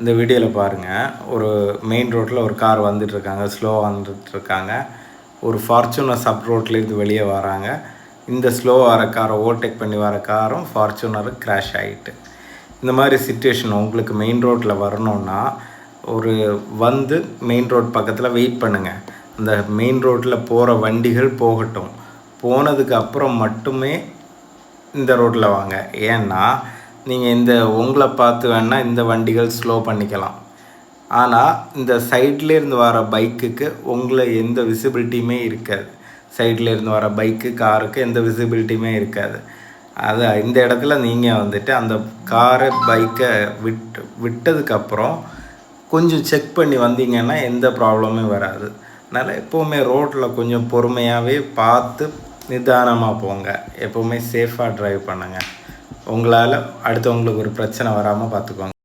இந்த வீடியோவில் பாருங்கள், ஒரு மெயின் ரோட்டில் ஒரு கார் வந்துட்டுருக்காங்க, ஸ்லோவாக வந்துட்டுருக்காங்க. ஒரு ஃபார்ச்சுனர் சப் ரோட்லேருந்து வெளியே வராங்க. இந்த ஸ்லோவாக வர காரை ஓவர்டேக் பண்ணி வர காரும் ஃபார்ச்சுனரு கிராஷ் ஆகிட்டு. இந்த மாதிரி சிச்சுவேஷன் உங்களுக்கு மெயின் ரோட்டில் வரணுன்னா வந்து மெயின் ரோட் பக்கத்தில் வெயிட் பண்ணுங்கள். அந்த மெயின் ரோட்டில் போகிற வண்டிகள் போகட்டும். போனதுக்கு அப்புறம் மட்டுமே இந்த ரோட்டில் வாங்க. ஏன்னா நீங்கள் உங்களை பார்த்து வேணால் இந்த வண்டிகள் ஸ்லோ பண்ணிக்கலாம். ஆனால் இந்த சைட்லேருந்து வர பைக்குக்கு உங்களை எந்த விசிபிலிட்டியுமே இருக்காது. சைட்லேருந்து வர பைக்கு, காருக்கு எந்த விசிபிலிட்டியுமே இருக்காது. இந்த இடத்துல நீங்கள் வந்துட்டு அந்த காரை, பைக்கை விட்டதுக்கப்புறம் கொஞ்சம் செக் பண்ணி வந்தீங்கன்னா எந்த ப்ராப்ளமும் வராது. அதனால் எப்போவுமே ரோட்டில் கொஞ்சம் பொறுமையாகவே பார்த்து நிதானமாக போங்க. எப்போவுமே சேஃபாக ட்ரைவ் பண்ணுங்கள். உங்களால் அடுத்தவங்களுக்கு ஒரு பிரச்சனை வராமல் பார்த்துக்கோங்க.